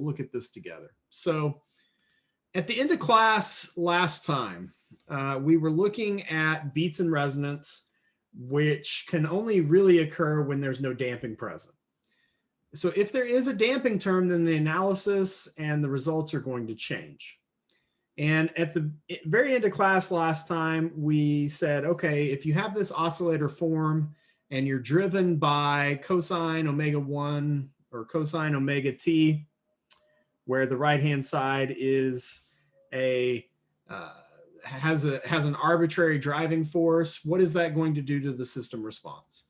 We'll look at this together. So at the end of class last time, we were looking at beats and resonance, which can only really occur when there's no damping present. So if there is a damping term, then the analysis and the results are going to change. And at the very end of class last time, we said, okay, if you have this oscillator form and you're driven by cosine omega 1 or cosine omega t, where the right-hand side is has an arbitrary driving force, what is that going to do to the system response?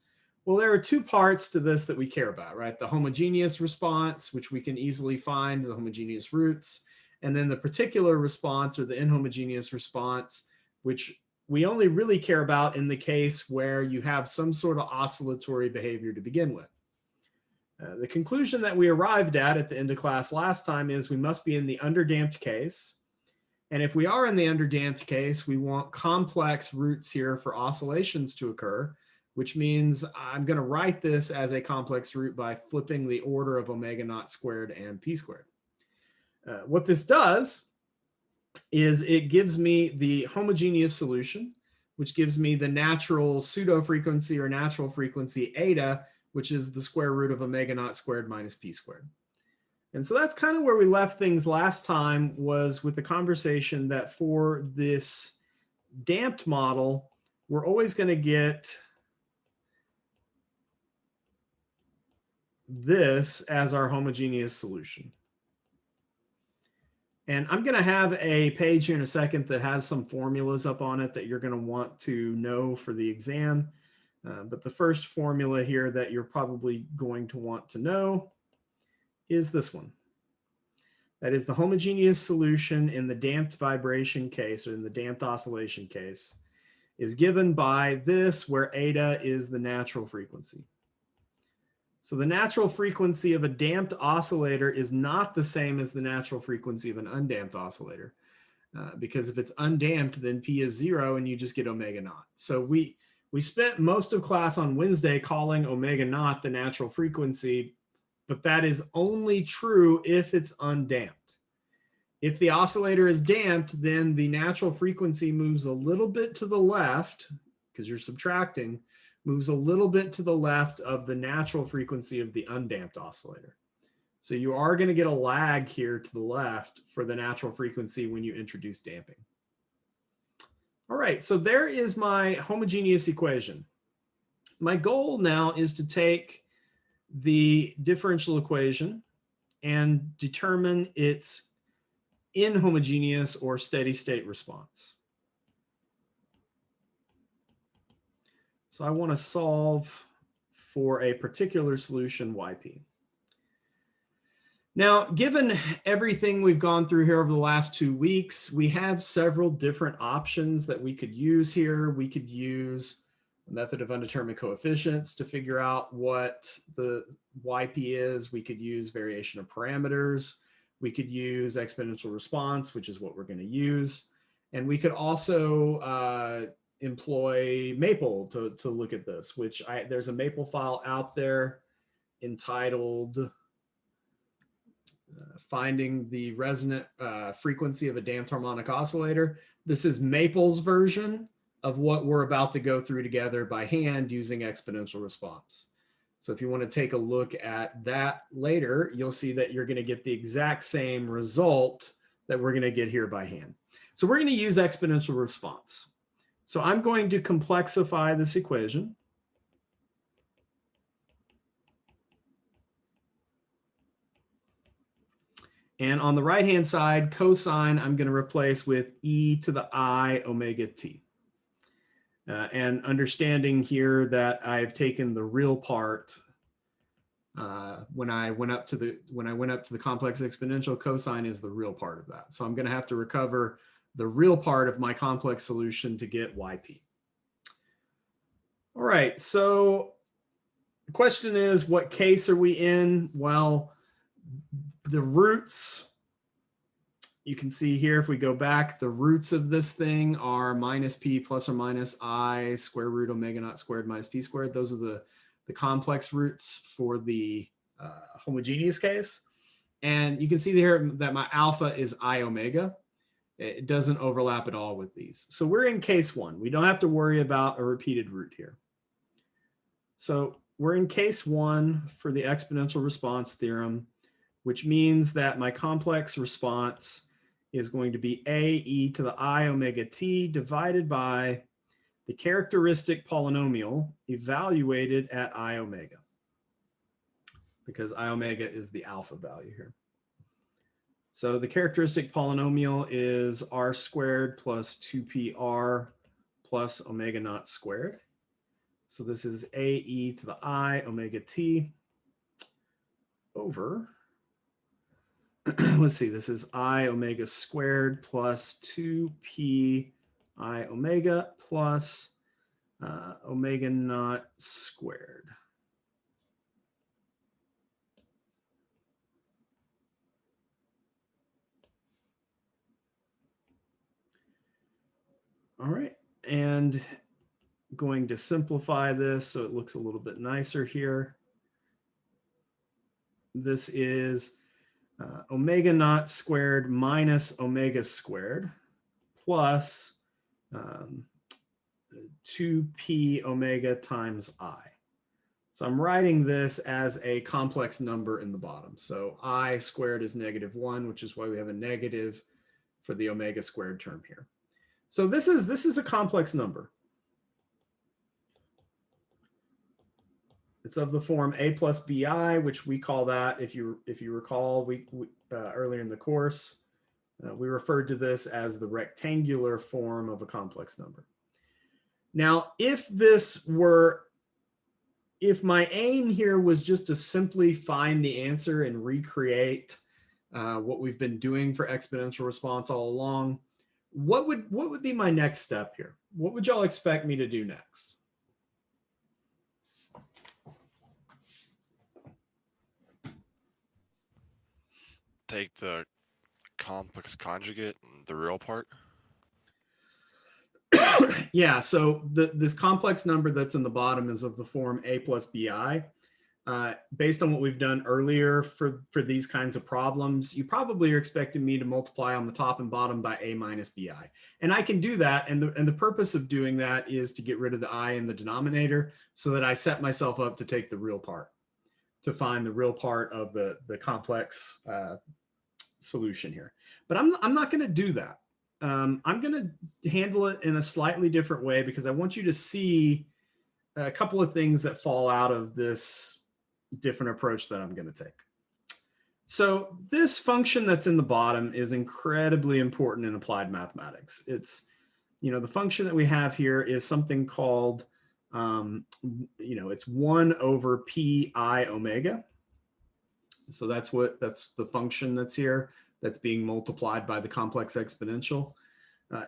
Well, there are two parts to this that we care about, right? The homogeneous response, which we can easily find, the homogeneous roots, and then the particular response or the inhomogeneous response, which we only really care about in the case where you have some sort of oscillatory behavior to begin with. The conclusion that we arrived at the end of class last time is we must be in the underdamped case. And if we are in the underdamped case, we want complex roots here for oscillations to occur, which means I'm going to write this as a complex root by flipping the order of omega naught squared and p squared. What this does is it gives me the homogeneous solution, which gives me the natural pseudo frequency or natural frequency eta, which is the square root of omega naught squared minus p squared. And so that's kind of where we left things last time, was with the conversation that for this damped model, we're always going to get this as our homogeneous solution. And I'm going to have a page here in a second that has some formulas up on it that you're going to want to know for the exam. But the first formula here that you're probably going to want to know is this one. That is the homogeneous solution in the damped vibration case, or in the damped oscillation case, is given by this, where eta is the natural frequency. So the natural frequency of a damped oscillator is not the same as the natural frequency of an undamped oscillator, because if it's undamped, then P is 0 and you just get omega naught. So we spent most of class on Wednesday calling omega naught the natural frequency, but that is only true if it's undamped. If the oscillator is damped, then the natural frequency moves a little bit to the left, because you're subtracting, moves a little bit to the left of the natural frequency of the undamped oscillator. So you are going to get a lag here to the left for the natural frequency when you introduce damping. All right, so there is my homogeneous equation. My goal now is to take the differential equation and determine its inhomogeneous or steady state response. So I want to solve for a particular solution, yp. Now, given everything we've gone through here over the last 2 weeks, we have several different options that we could use here. We could use a method of undetermined coefficients to figure out what the yp is. We could use variation of parameters. We could use exponential response, which is what we're going to use. And we could also employ Maple to look at this, which there's a Maple file out there entitled Finding the Resonant Frequency of a Damped Harmonic Oscillator. This is Maple's version of what we're about to go through together by hand using exponential response. So if you want to take a look at that later, you'll see that you're going to get the exact same result that we're going to get here by hand. So we're going to use exponential response. So I'm going to complexify this equation. And on the right-hand side, cosine, I'm going to replace with e to the I omega t. And understanding here that I've taken the real part when I went up to the complex exponential, cosine is the real part of that. So I'm going to have to recover the real part of my complex solution to get yp. All right, so the question is, what case are we in? Well, the roots, you can see here, if we go back, the roots of this thing are minus p plus or minus I square root omega naught squared minus p squared. Those are the complex roots for the homogeneous case. And you can see here that my alpha is I omega. It doesn't overlap at all with these. So we're in case one. We don't have to worry about a repeated root here. So we're in case one for the exponential response theorem, which means that my complex response is going to be a e to the I omega t divided by the characteristic polynomial evaluated at I omega, because I omega is the alpha value here. So the characteristic polynomial is r squared plus 2pr plus omega naught squared. So this is a e to the I omega t over, let's see, this is I omega squared plus 2p I omega plus omega naught squared. All right, and going to simplify this so it looks a little bit nicer here. This is omega naught squared minus omega squared plus 2p omega times I. So I'm writing this as a complex number in the bottom. So I squared is -1, which is why we have a negative for the omega squared term here. So this is a complex number. It's of the form a plus bi, which we call that, if you recall, we earlier in the course, we referred to this as the rectangular form of a complex number. Now, if my aim here was just to simply find the answer and recreate what we've been doing for exponential response all along, what would be my next step here? What would y'all expect me to do next? Take the complex conjugate, the real part. Yeah, so this complex number that's in the bottom is of the form a plus bi. Based on what we've done earlier for these kinds of problems, you probably are expecting me to multiply on the top and bottom by a minus bi. And I can do that. And the purpose of doing that is to get rid of the I in the denominator so that I set myself up to take the real part, to find the real part of the complex solution here. But I'm not going to do that. I'm going to handle it in a slightly different way because I want you to see a couple of things that fall out of this different approach that I'm going to take. So this function that's in the bottom is incredibly important in applied mathematics. It's, the function that we have here is something called, it's 1 over pi omega. So that's the function that's here that's being multiplied by the complex exponential.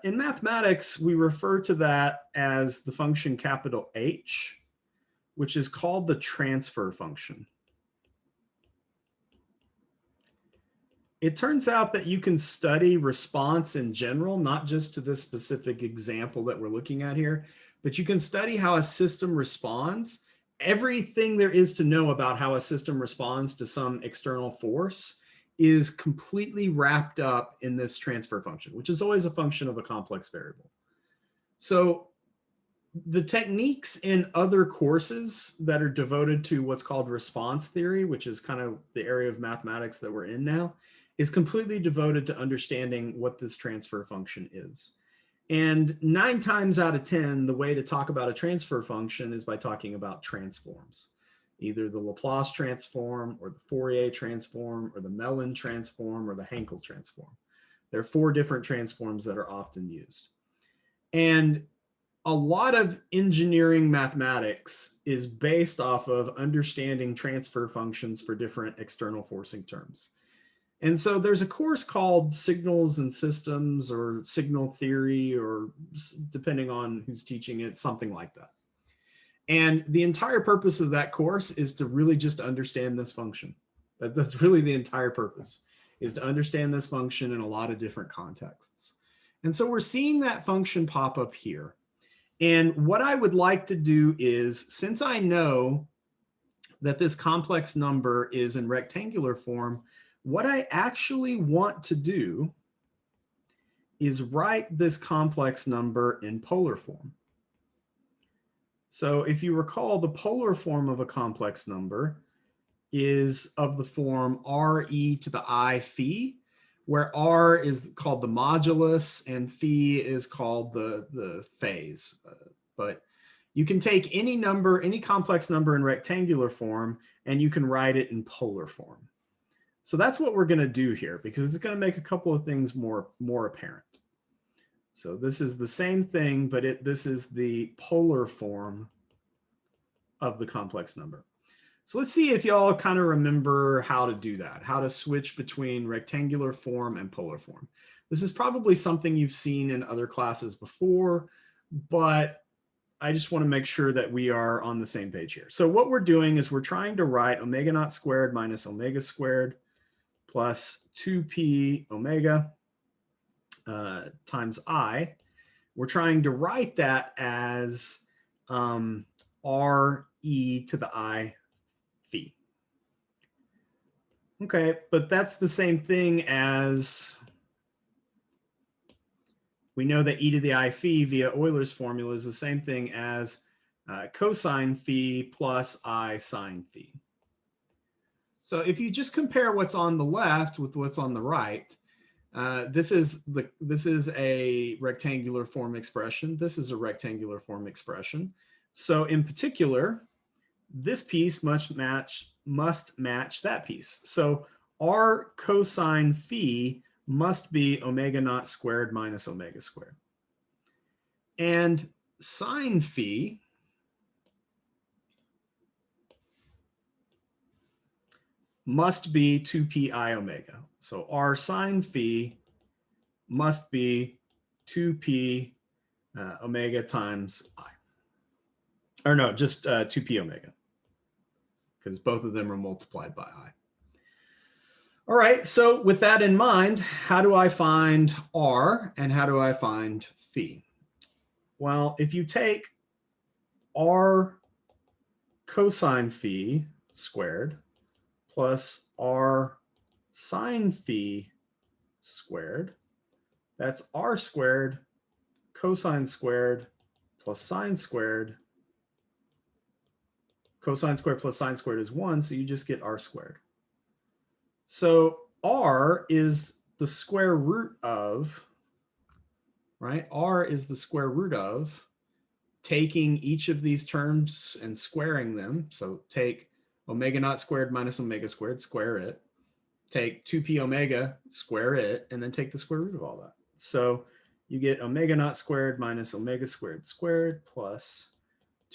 In mathematics, we refer to that as the function capital H, which is called the transfer function. It turns out that you can study response in general, not just to this specific example that we're looking at here, but you can study how a system responds. Everything there is to know about how a system responds to some external force is completely wrapped up in this transfer function, which is always a function of a complex variable. So the techniques in other courses that are devoted to what's called response theory, which is kind of the area of mathematics that we're in now, is completely devoted to understanding what this transfer function is. And 9 times out of 10, the way to talk about a transfer function is by talking about transforms, either the Laplace transform or the Fourier transform or the Mellin transform or the Hankel transform. There are 4 different transforms that are often used. And a lot of engineering mathematics is based off of understanding transfer functions for different external forcing terms. And so there's a course called Signals and Systems or Signal Theory, or depending on who's teaching it, something like that. And the entire purpose of that course is to really just understand this function. That's really the entire purpose, is to understand this function in a lot of different contexts. And so we're seeing that function pop up here. And what I would like to do is, since I know that this complex number is in rectangular form, What I actually want to do is write this complex number in polar form. So if you recall, the polar form of a complex number is of the form re to the I phi, where r is called the modulus and phi is called the phase. But you can take any number, any complex number in rectangular form, and you can write it in polar form. So that's what we're going to do here, because it's going to make a couple of things more apparent. So this is the same thing, but this is the polar form of the complex number. So let's see if y'all kind of remember how to do that, how to switch between rectangular form and polar form. This is probably something you've seen in other classes before, but I just want to make sure that we are on the same page here. So what we're doing is we're trying to write omega naught squared minus omega squared plus 2p omega times I. We're trying to write that as re to the I phi. Okay, but that's the same thing as, we know that e to the I phi via Euler's formula is the same thing as cosine phi plus I sine phi. So if you just compare what's on the left with what's on the right, this is a rectangular form expression. This is a rectangular form expression. So in particular, this piece must match that piece. So r cosine phi must be omega naught squared minus omega squared. And sine phi must be 2p I omega. So r sine phi must be 2p omega times I. Or no, just 2p omega, because both of them are multiplied by I. All right, so with that in mind, how do I find r and how do I find phi? Well, if you take r cosine phi squared plus r sine phi squared, that's r squared cosine squared plus sine squared. Cosine squared plus sine squared is 1, so you just get r squared. So r is the square root of, right? R is the square root of taking each of these terms and squaring them. So take omega naught squared minus omega squared, square it. Take 2p omega, square it, and then take the square root of all that. So you get omega naught squared minus omega squared squared plus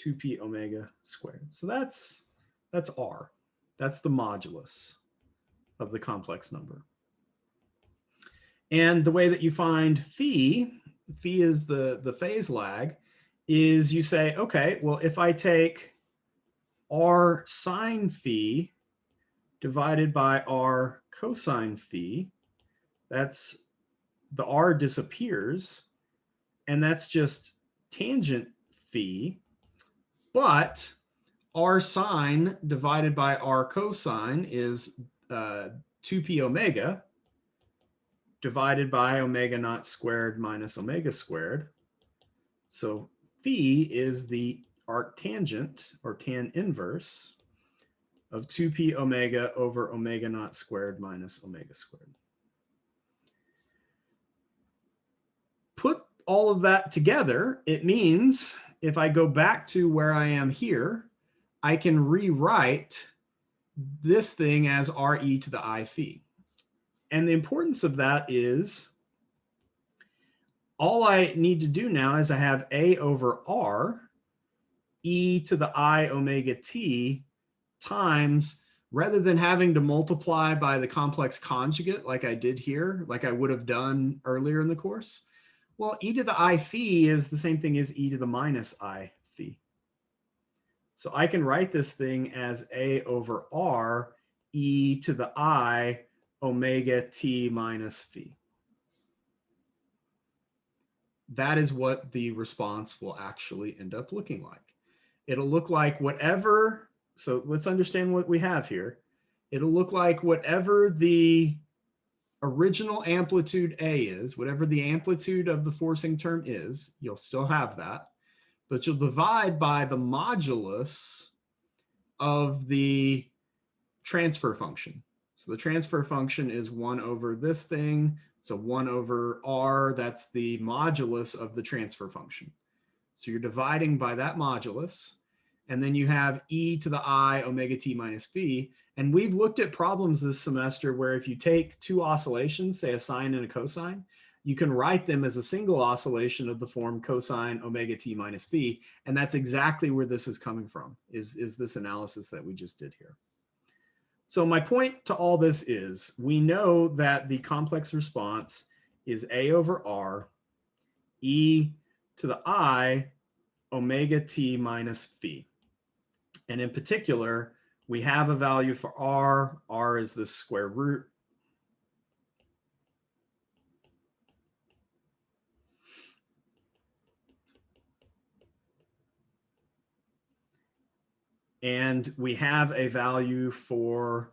2p omega squared. So that's r. That's the modulus of the complex number. And the way that you find phi is the phase lag, is you say, okay, well, if I take r sine phi divided by r cosine phi, that's, the r disappears, and that's just tangent phi, but r sine divided by r cosine is 2p omega divided by omega naught squared minus omega squared. So phi is the arctangent or tan inverse of 2p omega over omega naught squared minus omega squared. Put all of that together, it means if I go back to where I am here, I can rewrite this thing as re to the I phi. And the importance of that is, all I need to do now is I have a over r e to the I omega t times, rather than having to multiply by the complex conjugate like I did here, like I would have done earlier in the course. Well, e to the I phi is the same thing as e to the minus I phi. So I can write this thing as a over r e to the I omega t minus phi. That is what the response will actually end up looking like. It'll look like whatever, so let's understand what we have here. it'll look like whatever the original amplitude A is, whatever the amplitude of the forcing term is, you'll still have that, but you'll divide by the modulus of the transfer function. So the transfer function is 1 over this thing. So 1 over r, that's the modulus of the transfer function. So you're dividing by that modulus. And then you have e to the I omega t minus v. And we've looked at problems this semester where if you take two oscillations, say a sine and a cosine, you can write them as a single oscillation of the form cosine omega t minus v. And that's exactly where this is coming from, is this analysis that we just did here. So my point to all this is we know that the complex response is A over R, e to the I omega t minus v. And in particular, we have a value for R. R is the square root. And we have a value for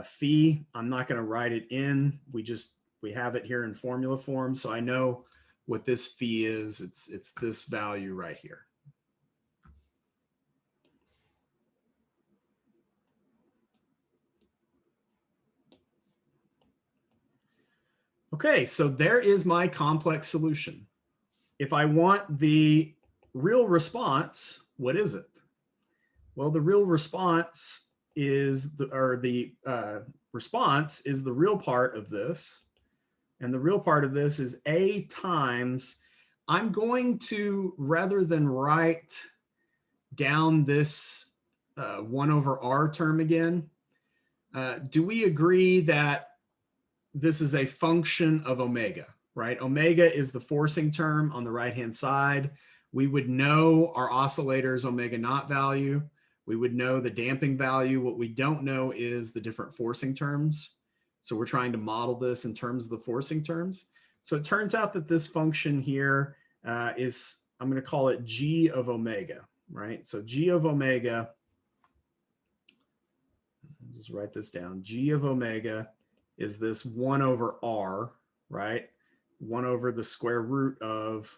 phi. I'm not going to write it in. We have it here in formula form. So I know what this phi is. It's this value right here. Okay, so there is my complex solution. If I want the real response, what is it? Well, the real response is response is the real part of this. And the real part of this is A times, I'm going to, rather than write down this 1 over R term again, do we agree that this is a function of omega, right? Omega is the forcing term on the right-hand side. We would know our oscillator's omega naught value. We would know the damping value. What we don't know is the different forcing terms. So we're trying to model this in terms of the forcing terms. So it turns out that this function here is, I'm going to call it g of omega, right? So g of omega, just write this down, g of omega is this 1 over R, right? 1 over the square root of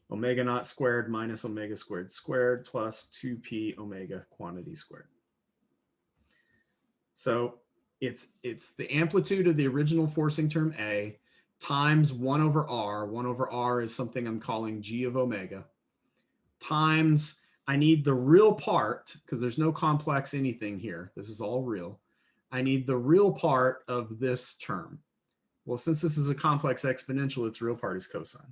omega naught squared minus omega squared squared plus 2p omega quantity squared. So it's the amplitude of the original forcing term A times 1 over R. 1 over R is something I'm calling g of omega, times, I need the real part, because there's no complex anything here. This is all real. I need the real part of this term. Well, since this is a complex exponential, its real part is cosine.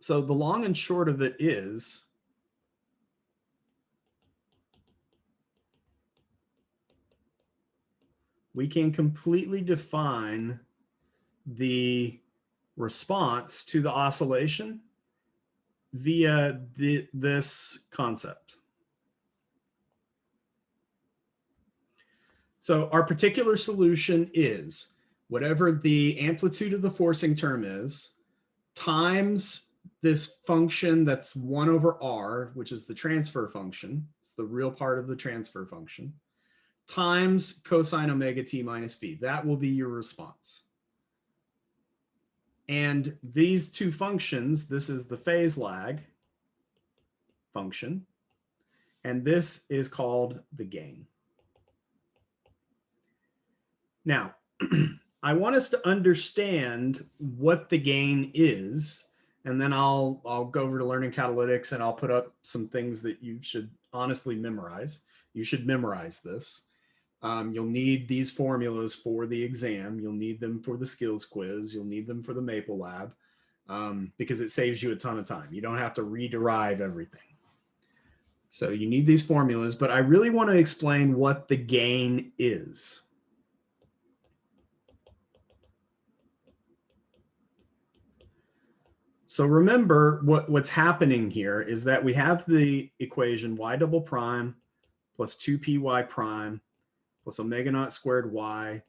So the long and short of it is, we can completely define the response to the oscillation via this concept. So our particular solution is whatever the amplitude of the forcing term is times this function that's 1 over R, which is the transfer function. It's the real part of the transfer function, times cosine omega t minus v. That will be your response. And these two functions, this is the phase lag function, and this is called the gain. Now, I want us to understand what the gain is, and then I'll go over to learning catalytics and I'll put up some things that you should honestly memorize. You should memorize this. You'll need these formulas for the exam. You'll need them for the skills quiz. You'll need them for the Maple Lab because it saves you a ton of time. You don't have to rederive everything. So you need these formulas, but I really want to explain what the gain is. So remember what's happening here is that we have the equation y double prime plus 2py prime plus omega naught squared y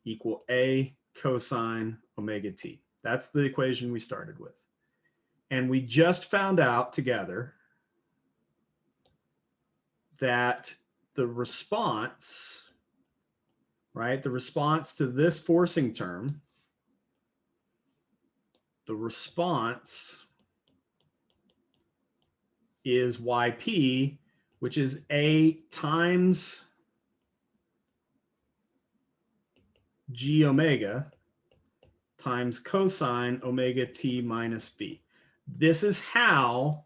equal a cosine omega t. That's the equation we started with. And we just found out together that the response, right, the response to this forcing term, the response is yp, which is A times g omega times cosine omega t minus b. This is how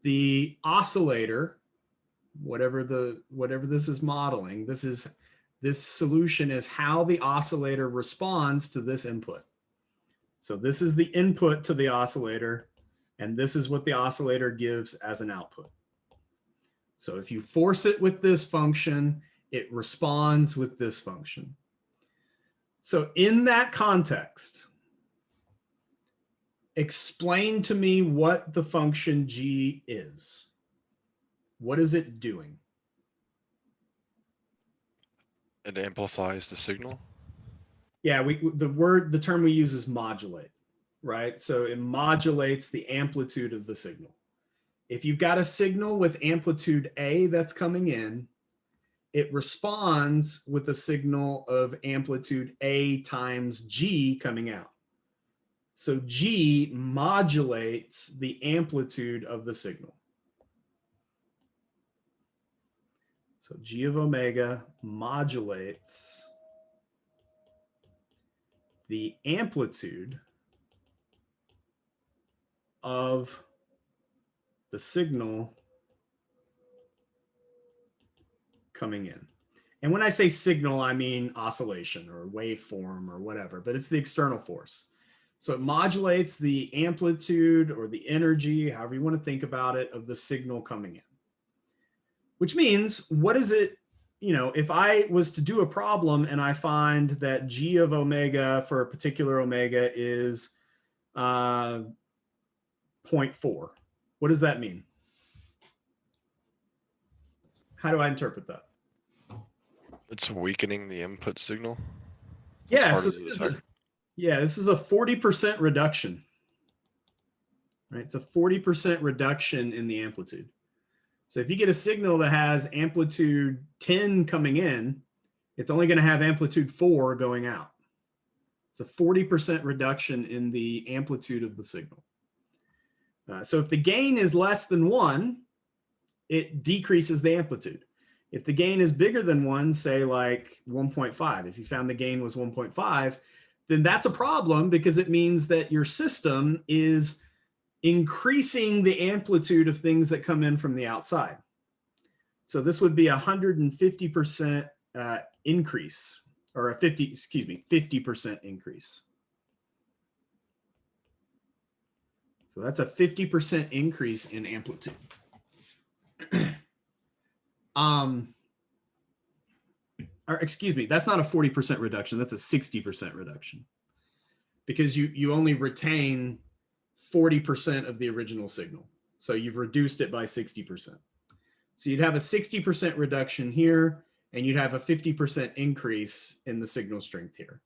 the oscillator, whatever this is modeling, this solution is how the oscillator responds to this input. So this is the input to the oscillator, and this is what the oscillator gives as an output. So if you force it with this function, it responds with this function. So in that context, explain to me what the function g is. What is it doing? It amplifies the signal. Yeah, the term we use is modulate, right? So it modulates the amplitude of the signal. If you've got a signal with amplitude A that's coming in, it responds with a signal of amplitude A times G coming out. So G modulates the amplitude of the signal. So G of omega modulates the amplitude of the signal coming in. And when I say signal, I mean oscillation or waveform or whatever, but it's the external force. So it modulates the amplitude or the energy, however you want to think about it, of the signal coming in. Which means, what is it, you know, if I was to do a problem and I find that G of omega for a particular omega is 0.4, what does that mean? How do I interpret that? It's weakening the input signal. Yeah, so this is a 40% reduction. Right? It's a 40% reduction in the amplitude. So if you get a signal that has amplitude 10 coming in, it's only going to have amplitude 4 going out. It's a 40% reduction in the amplitude of the signal. So if the gain is less than 1, it decreases the amplitude. If the gain is bigger than 1, say like 1.5, if you found the gain was 1.5, then that's a problem because it means that your system is increasing the amplitude of things that come in from the outside. So this would be 150% increase, or a 50% increase. So that's a 50% increase in amplitude. Or excuse me, that's not a 40% reduction, that's a 60% reduction. Because you only retain 40% of the original signal. So you've reduced it by 60%. So you'd have a 60% reduction here, and you'd have a 50% increase in the signal strength here.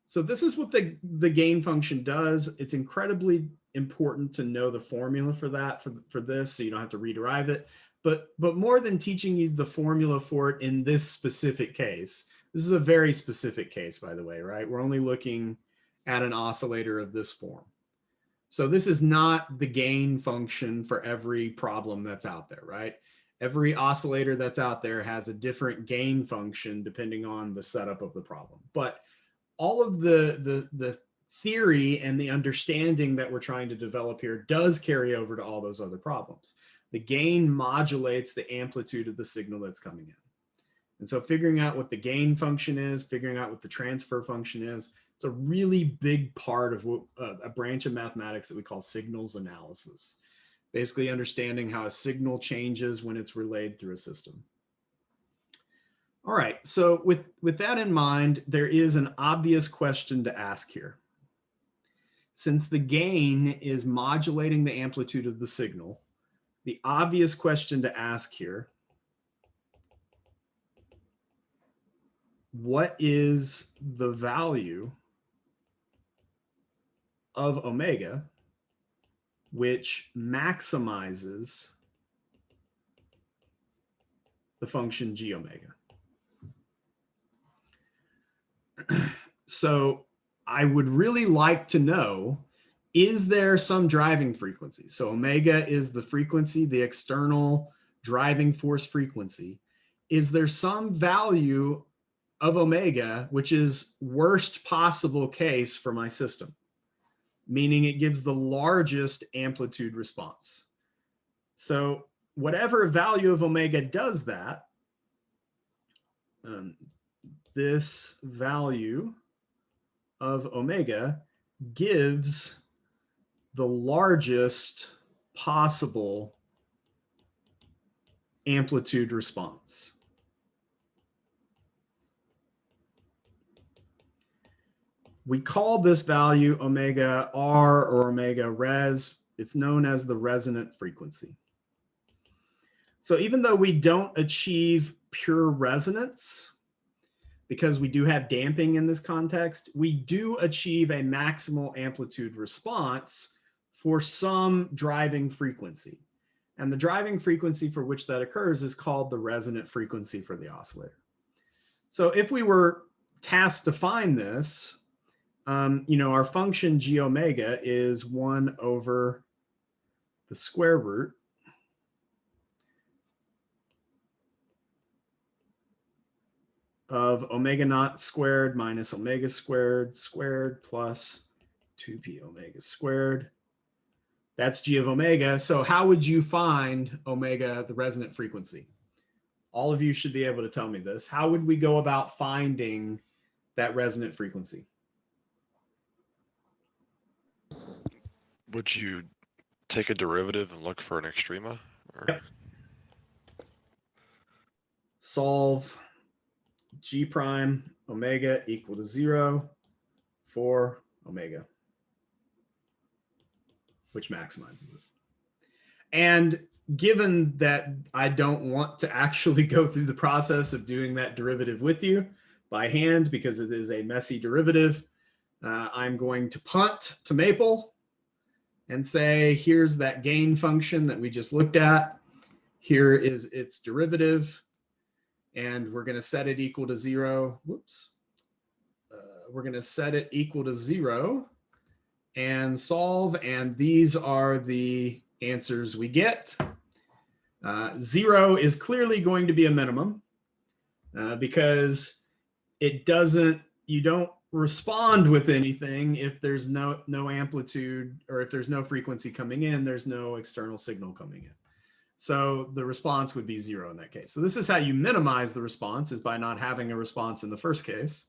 So this is what the gain function does. It's incredibly important to know the formula for that, for this, so you don't have to rederive it. But more than teaching you the formula for it in this specific case, this is a very specific case, by the way, right? We're only looking at an oscillator of this form. So this is not the gain function for every problem that's out there, right? Every oscillator that's out there has a different gain function depending on the setup of the problem. But all of the theory and the understanding that we're trying to develop here does carry over to all those other problems. The gain modulates the amplitude of the signal that's coming in. And so figuring out what the gain function is, figuring out what the transfer function is, it's a really big part of what, a branch of mathematics that we call signals analysis. Basically understanding how a signal changes when it's relayed through a system. All right, so with that in mind, there is an obvious question to ask here. Since the gain is modulating the amplitude of the signal, the obvious question to ask here, what is the value of omega which maximizes the function g omega. So I would really like to know, is there some driving frequency? So omega is the frequency, the external driving force frequency. Is there some value of omega which is worst possible case for my system, meaning it gives the largest amplitude response? So whatever value of omega does that, this value of omega gives the largest possible amplitude response. We call this value omega R or omega res. It's known as the resonant frequency. So even though we don't achieve pure resonance, because we do have damping in this context, we do achieve a maximal amplitude response for some driving frequency. And the driving frequency for which that occurs is called the resonant frequency for the oscillator. So if we were tasked to find this, our function g omega is 1 over the square root of omega naught squared minus omega squared plus 2p omega squared. That's g of omega. So how would you find omega, the resonant frequency? All of you should be able to tell me this. How would we go about finding that resonant frequency? Would you take a derivative and look for an extrema? Or? Yep. Solve g prime omega equal to 0 for omega, which maximizes it. And given that I don't want to actually go through the process of doing that derivative with you by hand because it is a messy derivative, I'm going to punt to Maple and say, here's that gain function that we just looked at. Here is its derivative. And we're going to set it equal to 0. Whoops. We're going to set it equal to 0 and solve. And these are the answers we get. 0 is clearly going to be a minimum because you don't respond with anything if there's no amplitude, or if there's no frequency coming in, there's no external signal coming in. So the response would be 0 in that case. So this is how you minimize the response, is by not having a response in the first case.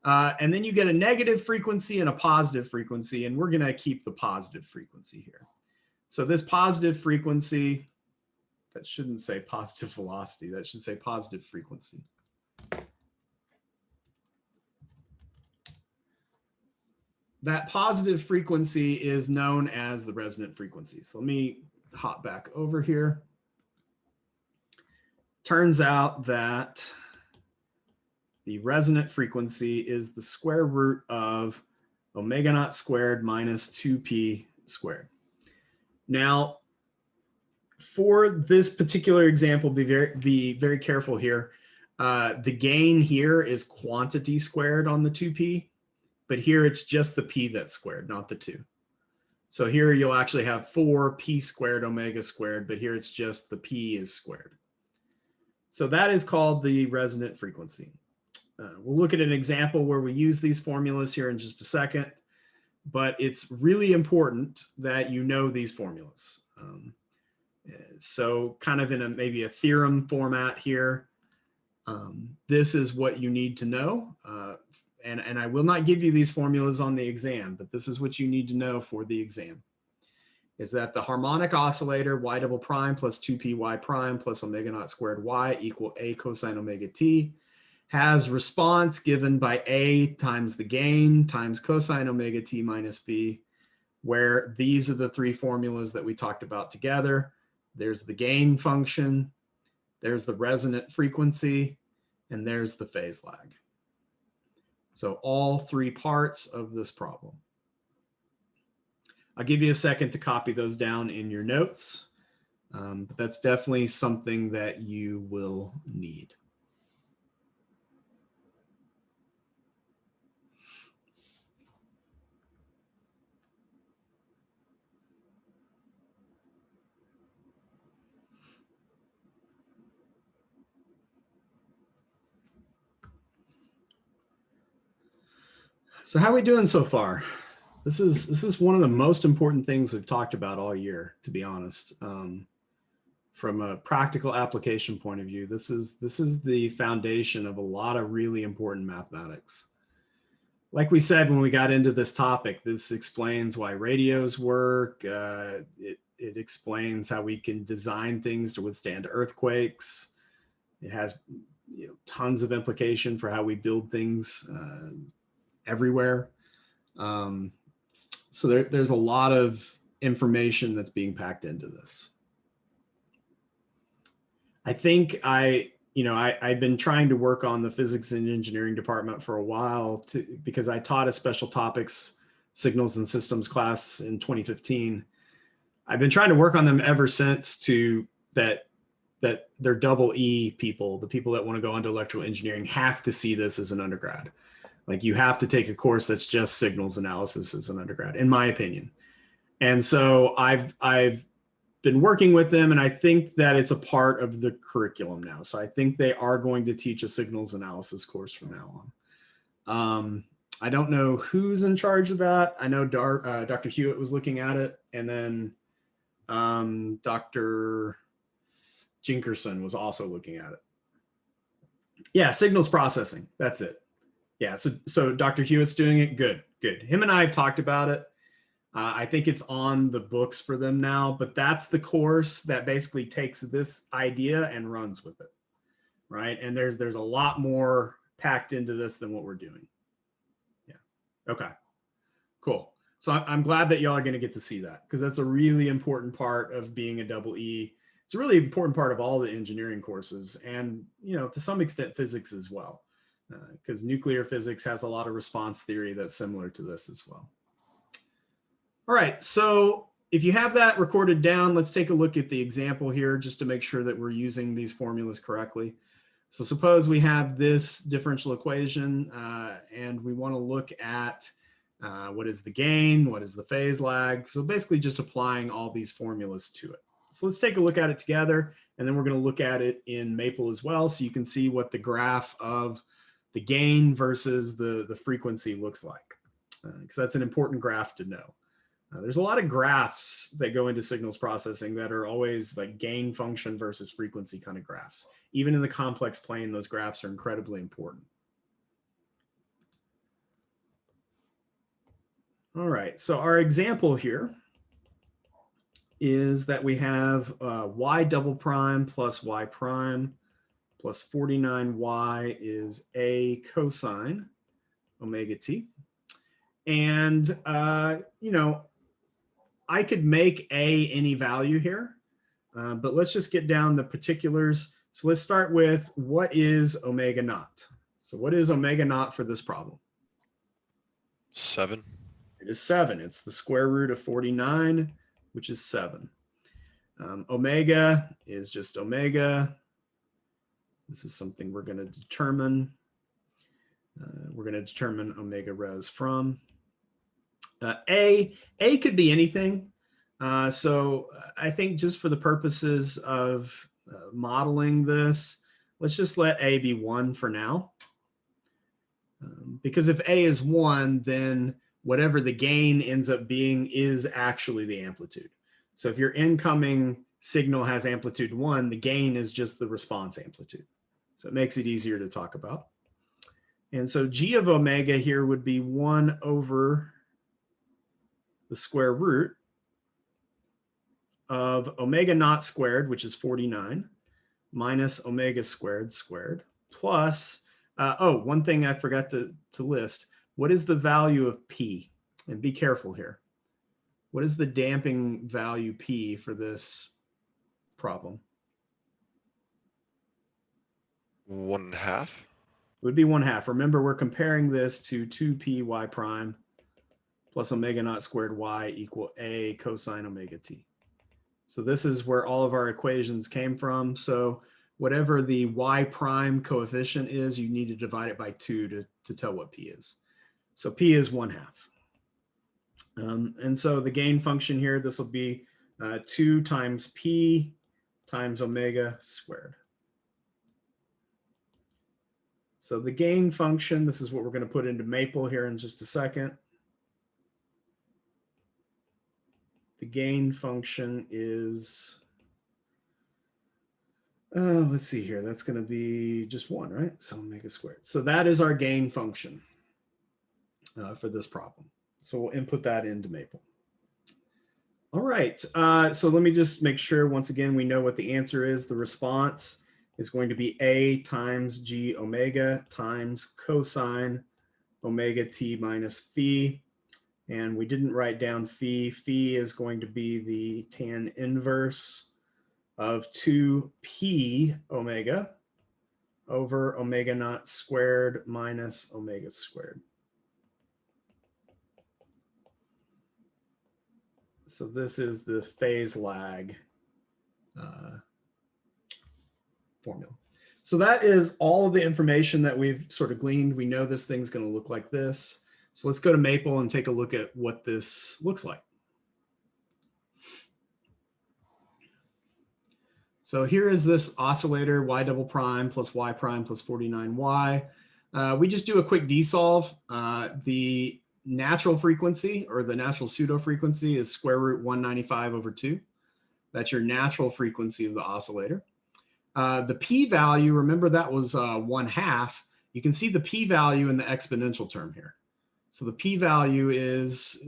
And then you get a negative frequency and a positive frequency, and we're going to keep the positive frequency here. So this positive frequency, that shouldn't say positive velocity, that should say positive frequency. That positive frequency is known as the resonant frequency. So let me hop back over here. Turns out that the resonant frequency is the square root of omega naught squared minus 2p squared. Now, for this particular example, be very careful here. The gain here is quantity squared on the 2p, but here it's just the p that's squared, not the 2. So here you'll actually have 4p squared omega squared, but here it's just the p is squared. So that is called the resonant frequency. We'll look at an example where we use these formulas here in just a second, but it's really important that you know these formulas. So kind of in maybe a theorem format here, this is what you need to know. And I will not give you these formulas on the exam, but this is what you need to know for the exam, is that the harmonic oscillator y double prime plus 2p y prime plus omega naught squared y equal a cosine omega t has response given by a times the gain times cosine omega t minus b, where these are the three formulas that we talked about together. There's the gain function, there's the resonant frequency, and there's the phase lag. So all three parts of this problem. I'll give you a second to copy those down in your notes. But that's definitely something that you will need. So how are we doing so far? This is one of the most important things we've talked about all year, to be honest. From a practical application point of view, this is the foundation of a lot of really important mathematics. Like we said when we got into this topic, this explains why radios work. It explains how we can design things to withstand earthquakes. It has tons of implication for how we build things everywhere. So there's a lot of information that's being packed into this. I think I've been trying to work on the physics and engineering department for a while because I taught a special topics signals and systems class in 2015. I've been trying to work on them ever since that they're double E people, the people that want to go into electrical engineering have to see this as an undergrad. Like you have to take a course that's just signals analysis as an undergrad, in my opinion. And so I've been working with them, and I think that it's a part of the curriculum now. So I think they are going to teach a signals analysis course from now on. I don't know who's in charge of that. I know Dr. Hewitt was looking at it, and then Dr. Jinkerson was also looking at it. Yeah, signals processing. That's it. Yeah, so Dr. Hewitt's doing it. Good. Him and I have talked about it. I think it's on the books for them now, but that's the course that basically takes this idea and runs with it, right? And there's a lot more packed into this than what we're doing. Yeah. Okay. Cool. So I'm glad that y'all are going to get to see that, because that's a really important part of being a double E. It's a really important part of all the engineering courses, and to some extent physics as well, because nuclear physics has a lot of response theory that's similar to this as well. All right, so if you have that recorded down, let's take a look at the example here just to make sure that we're using these formulas correctly. So suppose we have this differential equation and we want to look at what is the gain, what is the phase lag. So basically just applying all these formulas to it. So let's take a look at it together, and then we're going to look at it in Maple as well, so you can see what the graph of the gain versus the frequency looks like, because that's an important graph to know. There's a lot of graphs that go into signals processing that are always like gain function versus frequency kind of graphs. Even in the complex plane, those graphs are incredibly important. All right, so our example here is that we have y double prime plus y prime plus 49y is a cosine omega t. And, I could make a any value here, but let's just get down the particulars. So let's start with what is omega naught. So what is omega naught for this problem? 7. It is 7. It's the square root of 49, which is 7. Omega is just omega. This is something we're going to determine. We're going to determine omega res from. A could be anything. So I think just for the purposes of modeling this, let's just let A be 1 for now. Because if A is 1, then whatever the gain ends up being is actually the amplitude. So if your incoming signal has amplitude 1, the gain is just the response amplitude. So it makes it easier to talk about. And so G of omega here would be 1 over the square root of omega naught squared, which is 49, minus omega squared plus, one thing I forgot to list. What is the value of P? And be careful here. What is the damping value P for this problem? 1/2. It would be 1/2. Remember, we're comparing this to 2py prime plus omega naught squared y equal a cosine omega t. So this is where all of our equations came from. So whatever the y prime coefficient is, you need to divide it by 2 to tell what p is. So p is 1/2. And so the gain function here, this will be 2 times p times omega squared. So the gain function, this is what we're going to put into Maple here in just a second. The gain function is, let's see here, that's going to be just 1, right? So omega squared. So that is our gain function for this problem. So we'll input that into Maple. All right, so let me just make sure, once again, we know what the answer is. The response is going to be A times G omega times cosine omega t minus phi. And we didn't write down phi. Phi is going to be the tan inverse of 2p omega over omega naught squared minus omega squared. So this is the phase lag formula. So that is all of the information that we've sort of gleaned. We know this thing's going to look like this. So let's go to Maple and take a look at what this looks like. So here is this oscillator, y double prime plus y prime plus 49y. We just do a quick desolve. The natural frequency, or the natural pseudo frequency, is square root 195 over 2. That's your natural frequency of the oscillator. The p-value, remember that was 1/2. You can see the p-value in the exponential term here. So the p-value is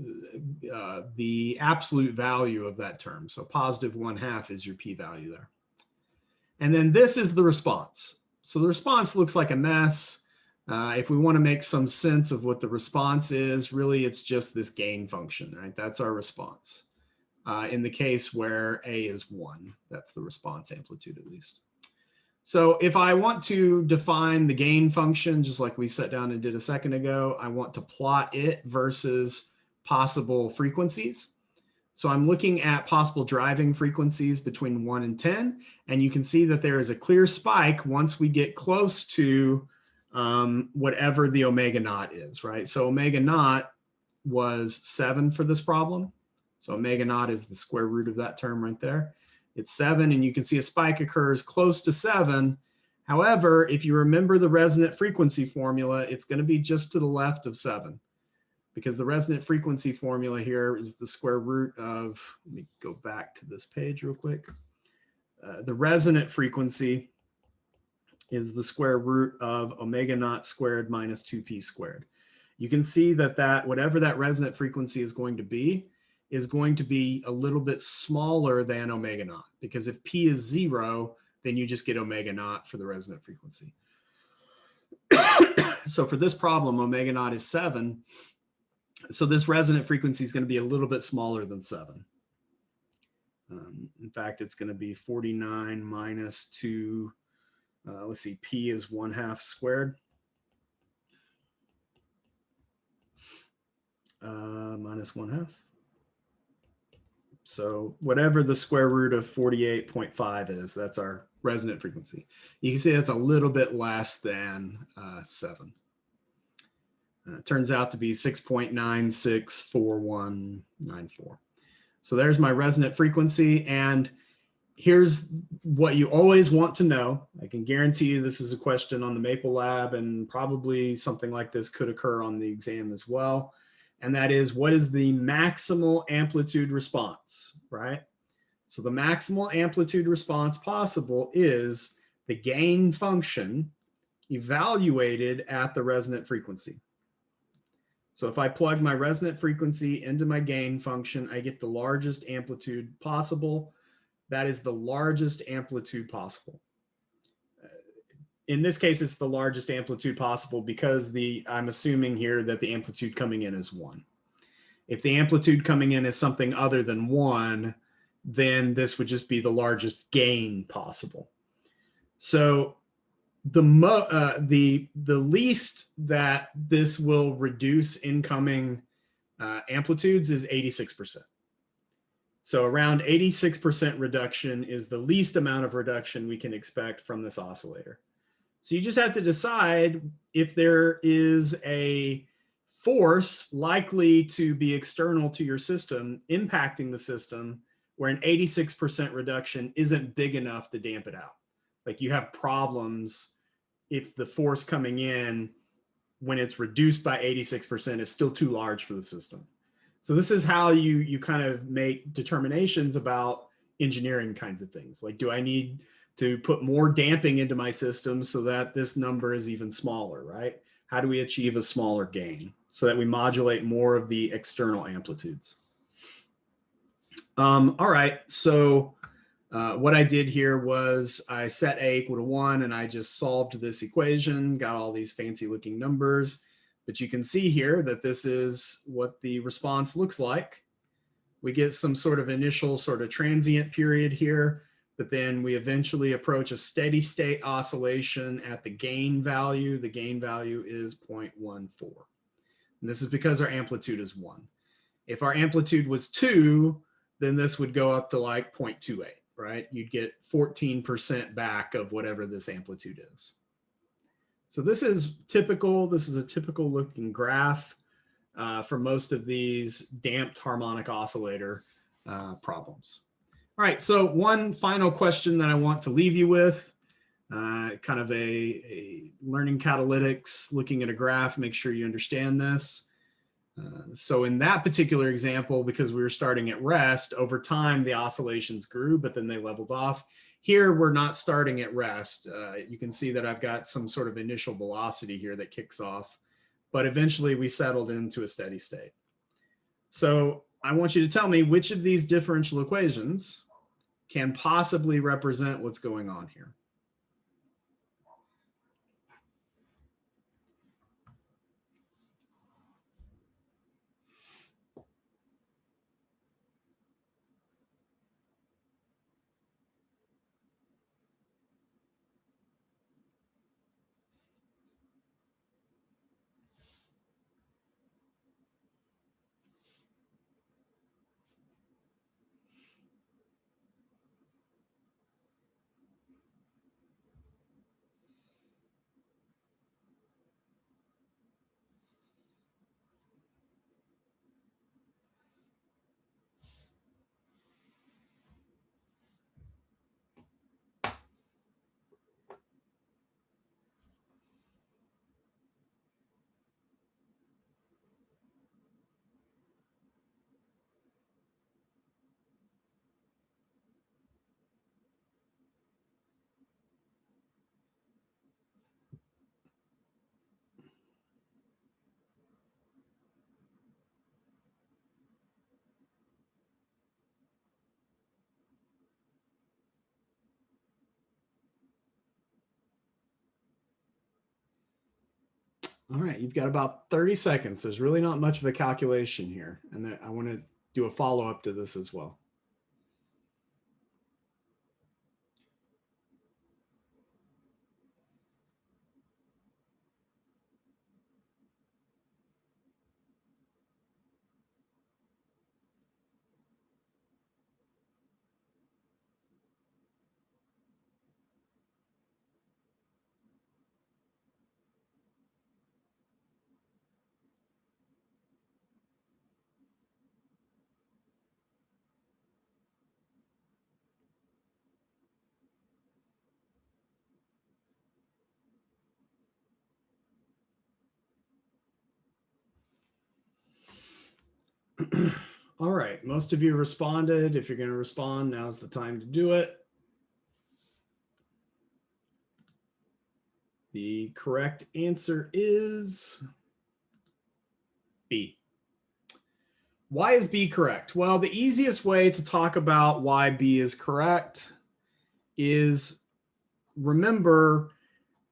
the absolute value of that term. So positive 1/2 is your p-value there. And then this is the response. So the response looks like a mess. If we want to make some sense of what the response is, really it's just this gain function, right? That's our response. In the case where A is 1, that's the response amplitude at least. So if I want to define the gain function, just like we sat down and did a second ago, I want to plot it versus possible frequencies. So I'm looking at possible driving frequencies between 1 and 10, and you can see that there is a clear spike once we get close to whatever the omega naught is, right? So omega naught was 7 for this problem. So omega naught is the square root of that term right there. It's 7, and you can see a spike occurs close to 7. However, if you remember the resonant frequency formula, it's going to be just to the left of 7, because the resonant frequency formula here is the square root of, let me go back to this page real quick. The resonant frequency is the square root of omega naught squared minus 2p squared. You can see that whatever that resonant frequency is going to be a little bit smaller than omega naught, because if p is 0, then you just get omega naught for the resonant frequency. So for this problem, omega naught is 7. So this resonant frequency is going to be a little bit smaller than 7. In fact, it's going to be 49 minus 2. Let's see, p is 1/2 squared. Minus 1/2. So whatever the square root of 48.5 is, that's our resonant frequency. You can see that's a little bit less than 7. It turns out to be 6.964194. So there's my resonant frequency. And here's what you always want to know. I can guarantee you this is a question on the Maple Lab, and probably something like this could occur on the exam as well. And that is, what is the maximal amplitude response, right? So the maximal amplitude response possible is the gain function evaluated at the resonant frequency. So if I plug my resonant frequency into my gain function, I get the largest amplitude possible. That is the largest amplitude possible. In this case, it's the largest amplitude possible because I'm assuming here that the amplitude coming in is 1. If the amplitude coming in is something other than 1, then this would just be the largest gain possible. So the least that this will reduce incoming amplitudes is 86%. So around 86% reduction is the least amount of reduction we can expect from this oscillator. So you just have to decide if there is a force likely to be external to your system impacting the system where an 86% reduction isn't big enough to damp it out. Like you have problems if the force coming in when it's reduced by 86% is still too large for the system. So this is how you kind of make determinations about engineering kinds of things. Like, do I need to put more damping into my system so that this number is even smaller, right? How do we achieve a smaller gain so that we modulate more of the external amplitudes? All right, so what I did here was I set A equal to 1 and I just solved this equation, got all these fancy looking numbers. But you can see here that this is what the response looks like. We get some sort of initial sort of transient period here, but then we eventually approach a steady state oscillation at the gain value. The gain value is 0.14. And this is because our amplitude is 1. If our amplitude was 2, then this would go up to like 0.28, right? You'd get 14% back of whatever this amplitude is. So this is typical. This is a typical looking graph for most of these damped harmonic oscillator problems. All right, so one final question that I want to leave you with, kind of a learning catalytics, looking at a graph, make sure you understand this. So in that particular example, because we were starting at rest, over time the oscillations grew, but then they leveled off. Here, we're not starting at rest. You can see that I've got some sort of initial velocity here that kicks off, but eventually we settled into a steady state. So I want you to tell me which of these differential equations can possibly represent what's going on here. All right, you've got about 30 seconds. There's really not much of a calculation here. And I want to do a follow-up to this as well. All right, most of you responded. If you're going to respond, now's the time to do it. The correct answer is B. Why is B correct? Well, the easiest way to talk about why B is correct is remember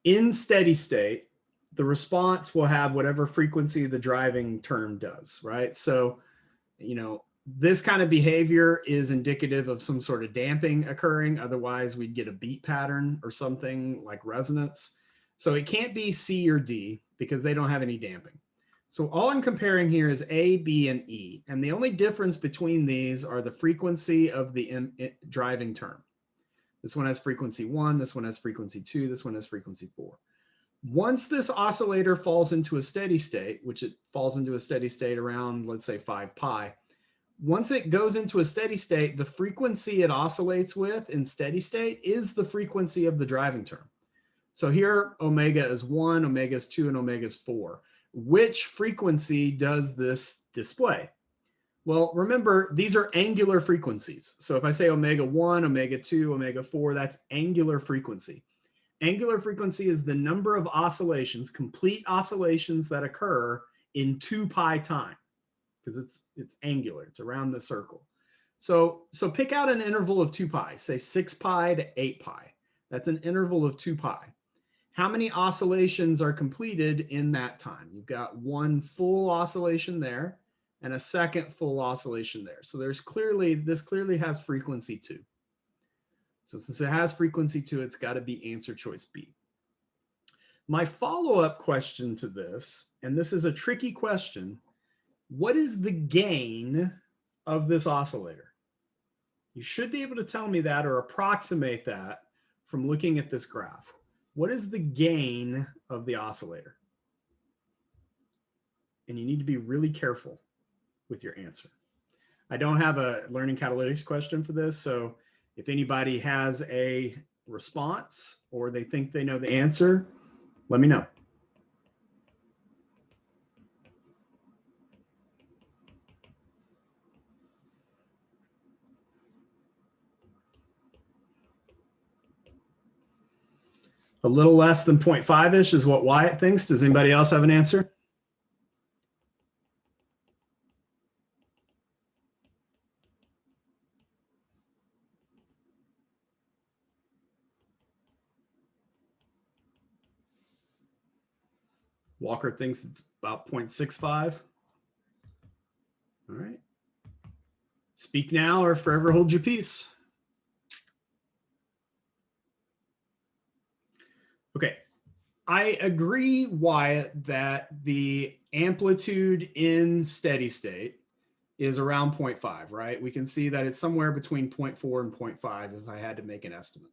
in steady state, the response will have whatever frequency the driving term does, right? So, you know, this kind of behavior is indicative of some sort of damping occurring. Otherwise, we'd get a beat pattern or something like resonance. So it can't be C or D because they don't have any damping. So all I'm comparing here is A, B, and E. And the only difference between these are the frequency of the driving term. This one has frequency 1, this one has frequency 2, this one has frequency 4. Once this oscillator falls into a steady state, which it falls into a steady state around, let's say 5 pi, once it goes into a steady state, the frequency it oscillates with in steady state is the frequency of the driving term. So here, omega is 1, omega is 2, and omega is 4. Which frequency does this display? Well, remember, these are angular frequencies. So if I say omega 1, omega 2, omega 4, that's angular frequency. Angular frequency is the number of oscillations, complete oscillations that occur in 2 pi time, because it's angular, it's around the circle. So pick out an interval of 2 pi, say 6 pi to 8 pi. That's an interval of 2 pi. How many oscillations are completed in that time? You've got one full oscillation there and a second full oscillation there. So this clearly has frequency 2. So since it has frequency 2, it's got to be answer choice B. My follow-up question to this, and this is a tricky question, what is the gain of this oscillator? You should be able to tell me that or approximate that from looking at this graph. What is the gain of the oscillator? And you need to be really careful with your answer. I don't have a learning catalytics question for this, so if anybody has a response or they think they know the answer, let me know. A little less than 0.5-ish is what Wyatt thinks. Does anybody else have an answer? Walker thinks it's about 0.65. All right. Speak now or forever hold your peace. Okay. I agree, Wyatt, that the amplitude in steady state is around 0.5, right? We can see that it's somewhere between 0.4 and 0.5 if I had to make an estimate.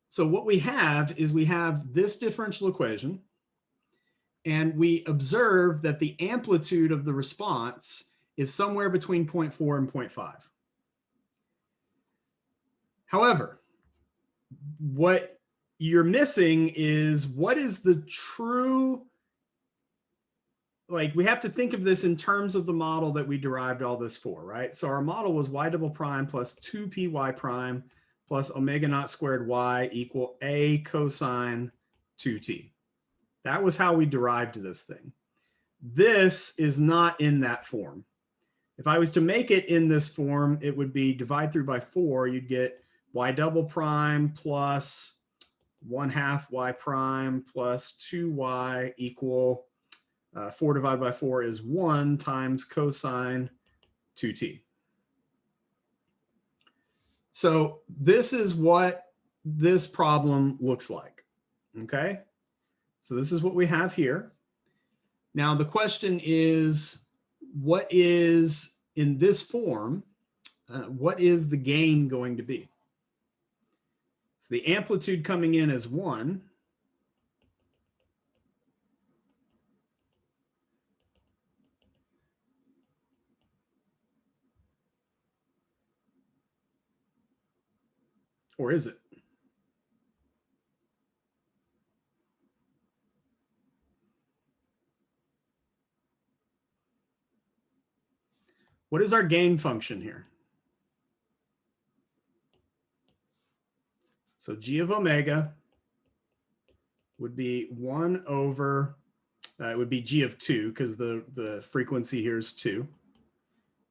So what we have is we have this differential equation, and we observe that the amplitude of the response is somewhere between 0.4 and 0.5. However, what you're missing is what is the true, like we have to think of this in terms of the model that we derived all this for, right? So our model was y double prime plus 2py prime plus omega naught squared y equal a cosine 2t. That was how we derived this thing. This is not in that form. If I was to make it in this form, it would be divide through by 4. You'd get y double prime plus 1/2 y prime plus 2y equal 4 divided by 4 is 1 times cosine 2t. So this is what this problem looks like. Okay. So this is what we have here. Now the question is, what is in this form, what is the gain going to be? So the amplitude coming in is 1. Or is it? What is our gain function here? So g of omega would be 1 over, it would be g of 2 because the frequency here is 2.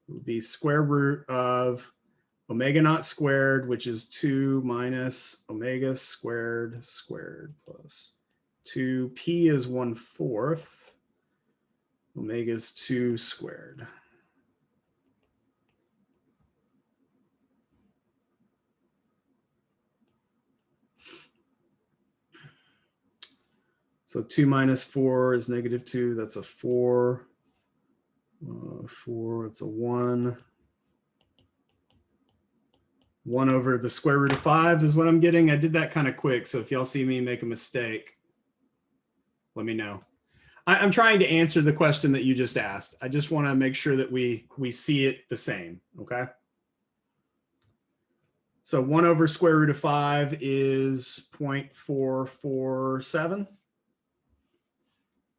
It would be square root of omega naught squared, which is 2 minus omega squared plus 2. P is 1/4. Omega is 2 squared. So 2 minus 4 is -2. That's a 4. 4, it's a 1. 1 over the square root of 5 is what I'm getting. I did that kind of quick, so if y'all see me make a mistake, let me know. I'm trying to answer the question that you just asked. I just want to make sure that we see it the same, okay? So 1 over square root of 5 is 0.447,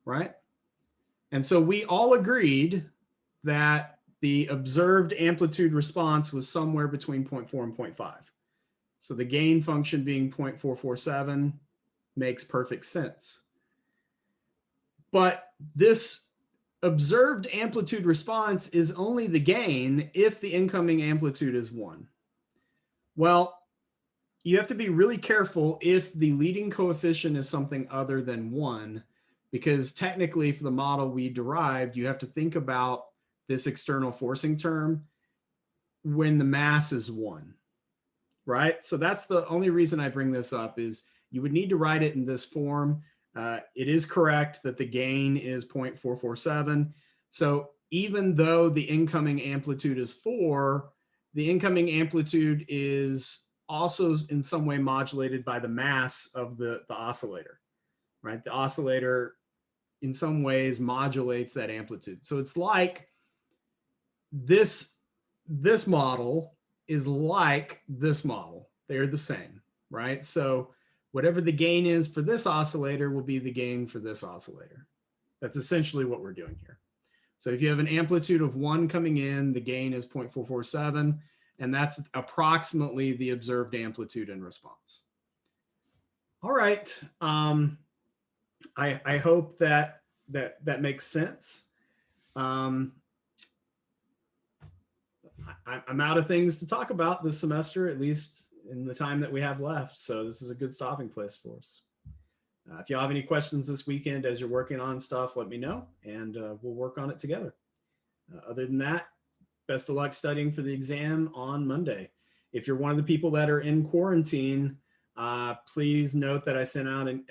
right? And so we all agreed that the observed amplitude response was somewhere between 0.4 and 0.5. So the gain function being 0.447 makes perfect sense. But this observed amplitude response is only the gain if the incoming amplitude is 1. Well, you have to be really careful if the leading coefficient is something other than 1, because technically for the model we derived, you have to think about this external forcing term when the mass is 1, right? So that's the only reason I bring this up, is you would need to write it in this form. It is correct that the gain is 0.447. So even though the incoming amplitude is 4, the incoming amplitude is also in some way modulated by the mass of the oscillator, right? The oscillator in some ways modulates that amplitude. So it's like this model is like this model. They're the same, right? So whatever the gain is for this oscillator will be the gain for this oscillator. That's essentially what we're doing here. So if you have an amplitude of 1 coming in, the gain is 0.447, and that's approximately the observed amplitude in response. All right. I hope that makes sense. I'm out of things to talk about this semester, at least in the time that we have left. So this is a good stopping place for us. If you have any questions this weekend as you're working on stuff, let me know, and we'll work on it together. Other than that, best of luck studying for the exam on Monday. If you're one of the people that are in quarantine, please note that I sent out an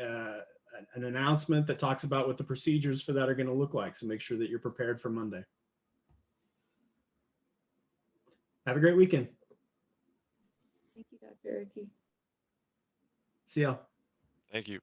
announcement that talks about what the procedures for that are going to look like. So make sure that you're prepared for Monday. Have a great weekend. Thank you, Dr. Erke. See y'all. Thank you.